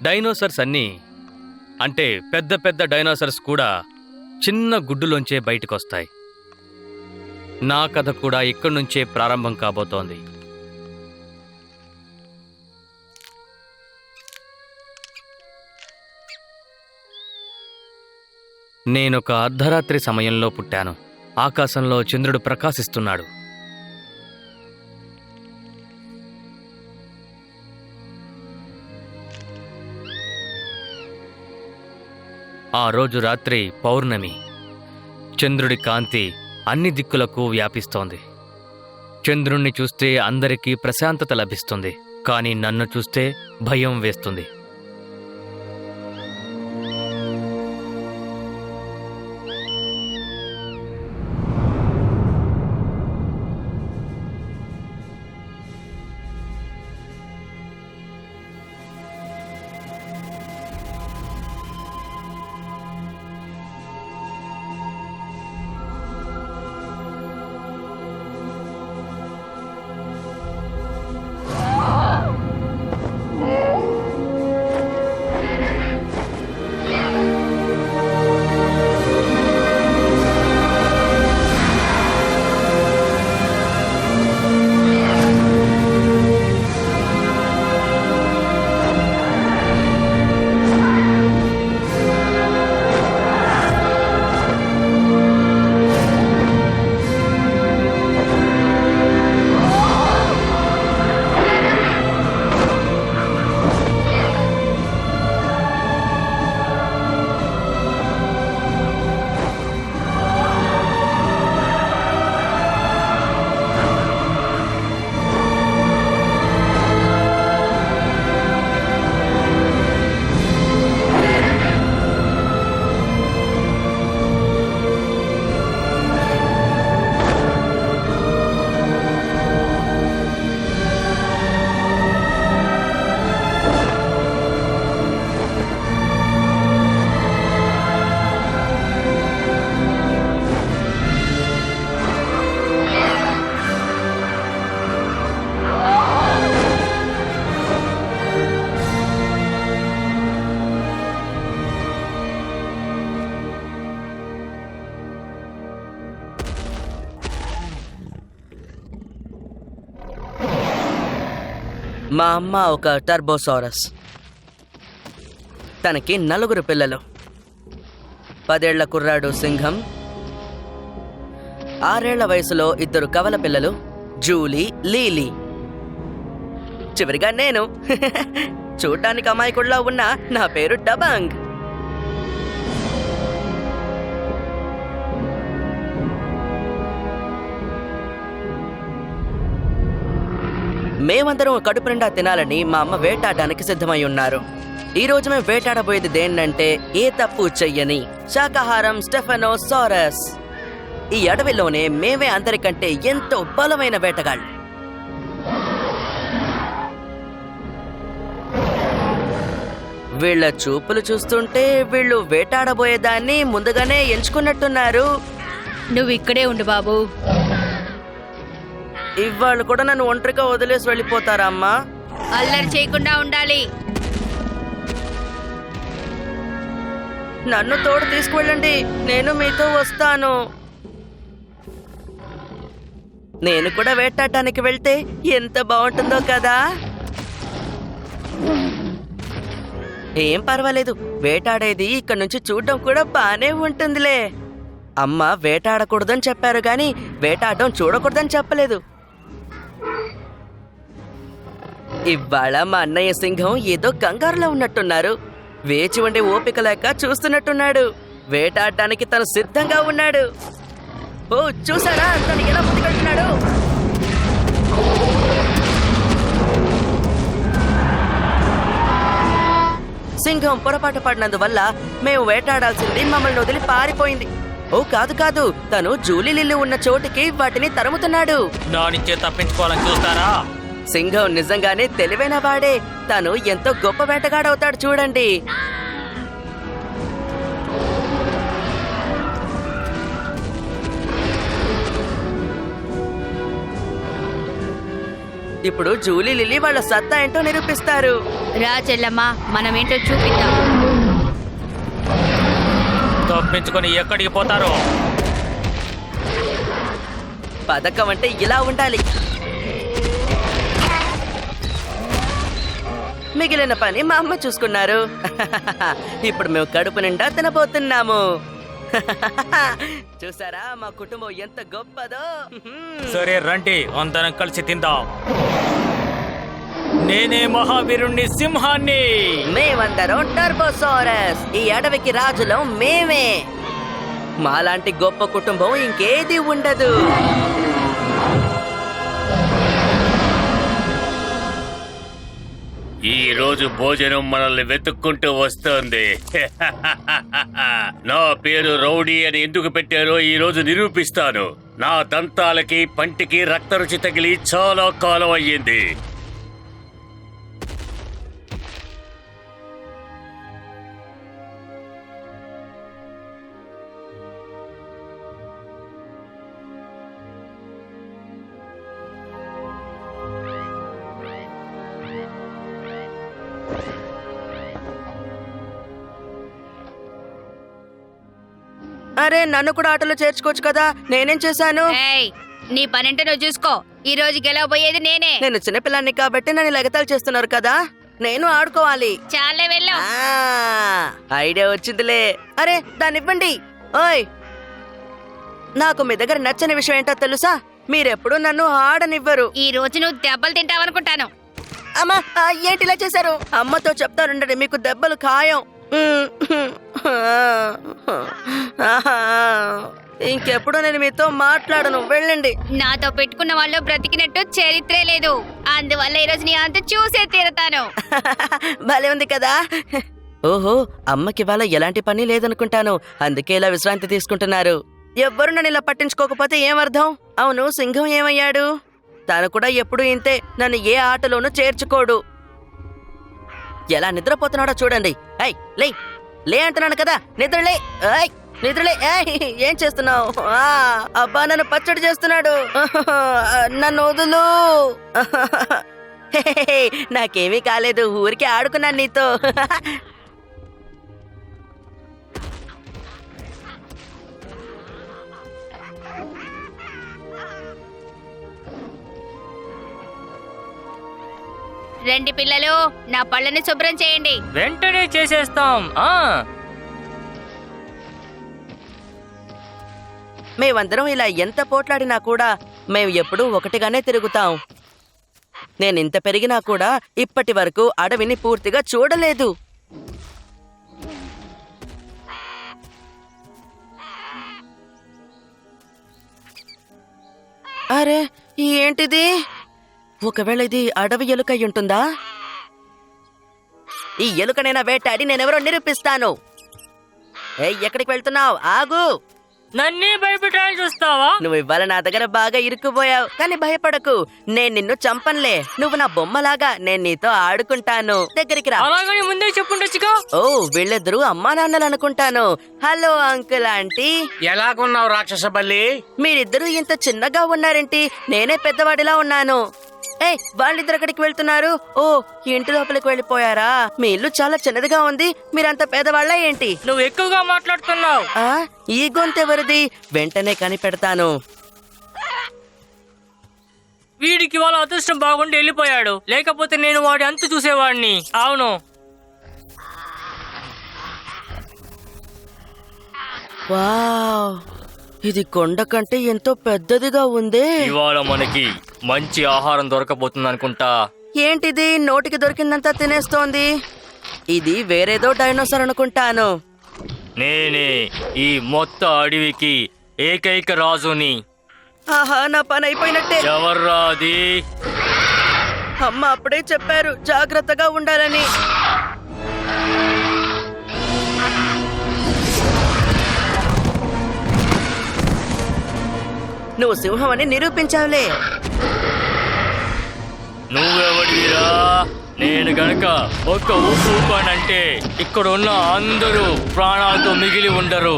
Dinosaurs అన్నీ అంటే పెద్ద పెద్ద డైనోసర్స్ కూడా చిన్న గుడ్డులోంచే బయటకొస్తాయి. నా కథ కూడా ఇక్కడి నుంచే ప్రారంభం కాబోతోంది. నేనొక అర్ధరాత్రి సమయంలో పుట్టాను. ఆకాశంలో చంద్రుడు ప్రకాశిస్తున్నాడు. ఆ రోజు రాత్రి పౌర్ణమి. చంద్రుడి కాంతి అన్ని దిక్కులకు వ్యాపిస్తోంది. చంద్రుణ్ణి చూస్తే అందరికీ ప్రశాంతత లభిస్తుంది, కానీ నన్ను చూస్తే భయం వేస్తుంది. మా అమ్మ ఒక టర్బోసారస్. తనకి 4 పిల్లలు. 10 ఏళ్ల కుర్రాడు సింహం, 6 ఏళ్ల వయసులో 2 కవల పిల్లలు జూలీ, లీలీ, చివరిగా నేను. చూడ్డానికి అమాయకుడిలా ఉన్న నా పేరు డబాంగ్. మేమందరం కడుపు నిండా తినాలని మా అమ్మ వేటాడడానికి సిద్ధమై ఉన్నారు. ఈ రోజు మేము వేటాడబోయేది దేన్నంటే ఏ తప్పు చెయ్యని శాకాహారం స్టెఫనోసారస్. ఈ అడవిలోనే మేమే అందరికంటే ఎంతో బలమైన వేటగాళ్ళు. వీళ్ళ చూపులు చూస్తుంటే వీళ్ళు వేటాడబోయేదాన్ని ముందుగానే ఎంచుకున్నట్టున్నారు. నువ్వు ఇక్కడే ఉండు బాబు. ఇవాళ కూడా నన్ను ఒంటరిగా వదిలేసి వెళ్ళిపోతారా అమ్మా? అల్లరి చేయకుండా ఉండాలి. నన్ను తోడు తీసుకువెళ్ళండి, నేను మీతో వస్తాను. నేను కూడా వేటాడటానికి వెళ్తే ఎంత బాగుంటుందో కదా. ఏం పర్వాలేదు, వేటాడేది ఇక్కడ నుంచి చూడడం కూడా బానే ఉంటుందిలే. అమ్మ వేటాడకూడదని చెప్పారు గాని వేటాడడం చూడకూడదని చెప్పలేదు. ఇవాళ మా అన్నయ్య సింహం ఏదో కంగారులో ఉన్నట్టున్నారు. వేచి ఉండే ఓపిక లేక చూస్తున్నట్టున్నాడు. వేటాడటానికి తను సిద్ధంగా ఉన్నాడు. ఓ చూసారా తను ఎలా ముందుకెళ్తున్నాడు. సింహం పొరపాటు పడినందువల్ల మేము వేటాడాల్సింది మమ్మల్ని వదిలి పారిపోయింది. ఓ కాదు కాదు, తను జూలీ లిల్లీ ఉన్న చోటికి వాటిని తరుముతున్నాడు. నా నుంచే తప్పించుకోవాలని చూస్తారా? సింహం నిజంగానే తెలివైన వాడే. తను ఎంతో గొప్ప వేటగాడవుతాడు చూడండి. ఇప్పుడు జూలీ లిల్లీ వాళ్ళ సత్తా ఏంటో నిరూపిస్తారు. రా చెల్లమ్మ, మనమేంటో చూపిద్దాం. తప్పించుకొని ఎక్కడికి పోతారో? పథకం అంటే ఇలా ఉండాలి. మిగిలిన పని మా అమ్మ చూసుకున్నారు. ఇప్పుడు మేము కడుపు నిండా తినబోతున్నాము. చూసారా మా కుటుంబం ఎంత గొప్పదో. సరే రండి, అందరం కలిసి తిందాం. నేనే మహావీరుణ్ణి, సింహాన్ని. మేమందరం టర్బోసారస్. ఈ అడవికి రాజులం మేమే. మాలాంటి గొప్ప కుటుంబం ఇంకేది ఉండదు. ఈ రోజు భోజనం మనల్ని వెతుక్కుంటూ వస్తోంది. నా పేరు రౌడీ అని ఎందుకు పెట్టారో ఈ రోజు నిరూపిస్తాను. నా దంతాలకి పంటికి రక్తరుచి తగిలి చాలా కాలం అయ్యింది. అరే నన్ను కూడా ఆటలో చేర్చుకోవచ్చు కదా. నేనేం చేశాను? ఏయ్, నీ పనింటే నువ్వు చూసుకో. ఈ రోజు గెలవబోయేది నేనే. నేను చిన్నపిల్లాన్ని కాబట్టి నన్ను లెగతాలు చేస్తున్నారు కదా. నేను ఆడుకోవాలి. చాలే వెళ్ళు. ఐడియా వచ్చిందిలే. అరే దాన్ని ఇవ్వండి. ఓయ్, నాకు మీ దగ్గర నచ్చని విషయం ఏంటో తెలుసా? మీరెప్పుడు నన్ను ఆడనివ్వరు. ఈ రోజు నువ్వు దెబ్బలు తింటావనుకుంటాను. అమ్మా ఏంటి ఇలా చేశారు? అమ్మతో చెప్తారుండండి, మీకు దెబ్బలు ఖాయం. ఇంకెప్పుడు నేను మీతో మాట్లాడను. వెళ్ళండి. నాతో పెట్టుకున్న వాళ్ళు బ్రతికినట్టు చరిత్రే లేదు. అందువల్ల ఈ రోజు నీ అంత చూసే తీరుతాను. భలే ఉంది కదా. ఓహో, అమ్మకి ఇవాళ ఎలాంటి పని లేదనుకుంటాను. అందుకే ఇలా విశ్రాంతి తీసుకుంటున్నారు. ఎవ్వరు నన్ను ఇలా పట్టించుకోకపోతే ఏమర్థం? అవును, సింహం ఏమయ్యాడు? తను కూడా ఎప్పుడు ఇంతే. నన్ను ఏ ఆటలోనూ చేర్చుకోడు. ఎలా నిద్రపోతున్నాడో చూడండి. ఐ లే లే అంటున్నాను కదా. నిద్రలే. ఐ నిద్రలే. ఏం చేస్తున్నావు? అబ్బా నన్ను పచ్చడి చేస్తున్నాడు. నన్ను వదులు. నాకేమీ కాలేదు, ఊరికే ఆడుకున్నాను నీతో. రండి పిల్లలు, నా పళ్ళని శుభ్రం చేయండి. వెంటనే చేసేస్తాం. మేమందరం ఇలా ఎంత పోట్లాడినా కూడా మేము ఎప్పుడూ ఒకటిగానే తిరుగుతాం. నేనింత పెరిగినా కూడా ఇప్పటి వరకు అడవిని పూర్తిగా చూడలేదు. అరే ఏంటిది? ఒకవేళ ఇది అడవి ఎలుక అయి ఉంటుందా? ఈ ఎలుకనైనా వేటాడి నేనెవరో నిరూపిస్తాను. ఎక్కడికి వెళ్తున్నావు? ఆగు. నన్నే భయపెట్టాలని చూస్తావా? నువ్వు ఇవాళ నా దగ్గర బాగా ఇరుక్కుపోయావు. కానీ భయపడకు, నేను నిన్ను చంపనులే. నువ్వు నా బొమ్మలాగా, నేను నీతో ఆడుకుంటాను. దగ్గరికి రా. అలాగని ముందే చెప్పుండొచ్చుగా. ఓ వీళ్ళిద్దరూ అమ్మా నాన్నలు అనుకుంటాను. Hello uncle, aunty. ఎలాగున్నావు రాక్షస బల్లి? మీరిద్దరూ ఇంత చిన్నగా ఉన్నారేంటి? నేనే పెద్దవాడిలా ఉన్నాను. వాళ్ళిద్దరు ఎక్కడికి వెళ్తున్నారు? ఓ ఇంటి లోపలికి వెళ్ళిపోయారా? మీ ఇల్లు చాలా చిన్నదిగా ఉంది. మీరంత పేదవాళ్ళ ఏంటి? నువ్వు ఎక్కువగా మాట్లాడుతున్నావు. ఈ గొంతెవరిది? వెంటనే కనిపెడతాను. వీడికి వాళ్ళ అదృష్టం బాగుండి వెళ్ళిపోయాడు, లేకపోతే నేను వాడి అంతు చూసేవాడిని. అవును. వావ్, ఇది కొండ కంటే ఎంతో పెద్దదిగా ఉంది. ఇవాళ మనకి మంచి ఆహారం దొరకబోతుంది అనుకుంటా. ఏంటిది? నోటికి దొరికిందంతా తినేస్తోంది. ఇది వేరేదో డైనోసార్ అనుకుంటాను. నేనే ఈ మొత్తం అడవికి ఏకైక రాజుని. ఆహా, నా పని అయిపోయినట్టే. ఎవర్రా అది? అమ్మ అప్పుడే చెప్పారు జాగ్రత్తగా ఉండాలని. నువ్వు సింహం అని నిరూపించావులే. నువ్వెవడిరా? నేను గనక ఒక్క ఊపానంటే ఇక్కడ ఉన్న అందరూ ప్రాణాలతో మిగిలి ఉండరు.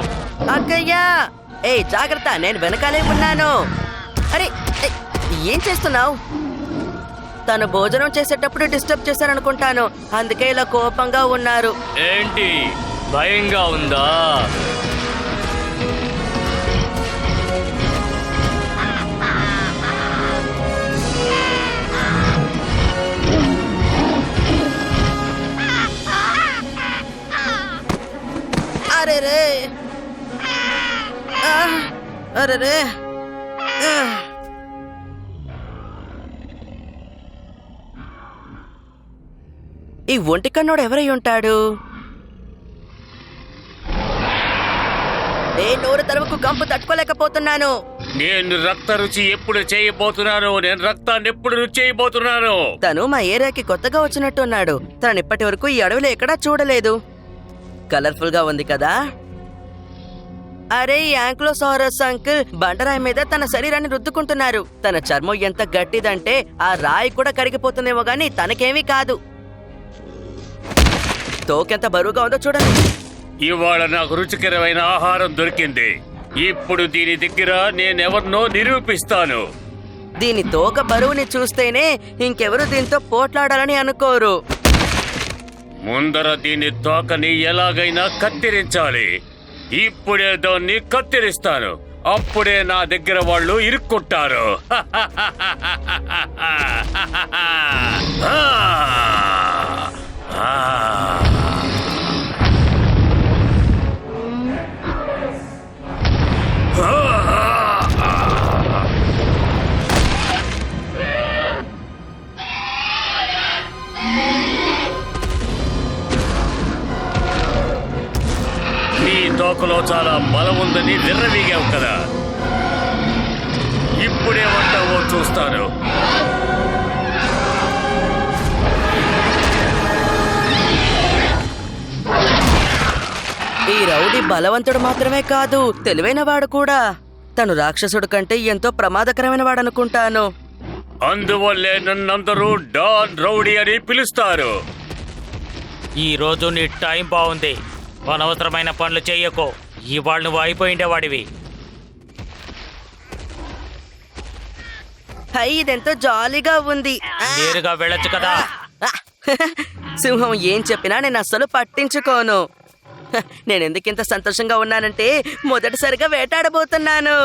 అక్కయ్యా, ఏ జాగ్రత్త, నేను వెనకాలే ఉన్నాను. అరే ఏయ్, ఏం చేస్తున్నావు? తను భోజనం చేసేటప్పుడు డిస్టర్బ్ చేశారనుకుంటాను, అందుకే ఇలా కోపంగా ఉన్నారు. ఏంటి భయంగా ఉందా? అరే రే, అరే రే. ఈ ఒంటి కన్నోడు ఎవరై ఉంటాడు? ఏ నోరు తరువుకు కంపు తట్టుకోలేకపోతున్నాను. నేను రక్త రుచి ఎప్పుడు చేయబోతున్నాను? నేను రక్తాన్ని ఎప్పుడు రుచి చేయబోతున్నాను? తను మా ఏరియాకి కొత్తగా వచ్చినట్టున్నాడు. తను ఇప్పటి వరకు ఈ అడవిలో ఎక్కడా చూడలేదు. కలర్ఫుల్ గా ఉంది కదా. అరే, ఈ యాంక్లోసారస్ అంకుల్ బండరాయి మీద తన శరీరాన్ని రుద్దుకుంటున్నారు. తన చర్మం ఎంత గట్టిదంటే ఆ రాయి కూడా కరిగిపోతుందేమో గానీ తనకేమీ కాదు. తోకెంత బరువుగా ఉందో చూడండి. ఇవాళ నాకు రుచికరమైన ఆహారం దొరికింది. ఇప్పుడు దీని దగ్గర నేనెవరినో నిరూపిస్తాను. దీని తోక బరువుని చూస్తేనే ఇంకెవరు దీంతో పోట్లాడాలని అనుకోరు. ముందర దీని తోకని ఎలాగైనా కత్తిరించాలి. ఇప్పుడే దాన్ని కత్తిరిస్తాను. అప్పుడే నా దగ్గర వాళ్ళు ఇరుక్కుంటారు. నీ తోకలో చాలా బలం ఉందని విర్రవీగావు కదా. ఇప్పుడేమంటావో చూస్తాను. ఈ రౌడీ బలవంతుడు మాత్రమే కాదు, తెలివైనవాడు కూడా. తను రాక్షసుడు కంటే ఎంతో ప్రమాదకరమైన వాడనుకుంటాను. అందువల్లే నన్నందరూ డాన్ రౌడీ అని పిలుస్తారు. ఈ రోజు నీ టైం బాగుంది. అనవసరమైన పనులు చెయ్యకో. ఇవాళ నువ్వు అయిపోయిండేవాడివి. హై, ఇదెంతో జాలీగా ఉంది. నేరుగా వెళ్ళొచ్చు కదా. సింహం ఏం చెప్పినా నేను అస్సలు పట్టించుకోను. నేను ఎందుకింత సంతోషంగా ఉన్నానంటే మొదటిసారిగా వేటాడబోతున్నాను.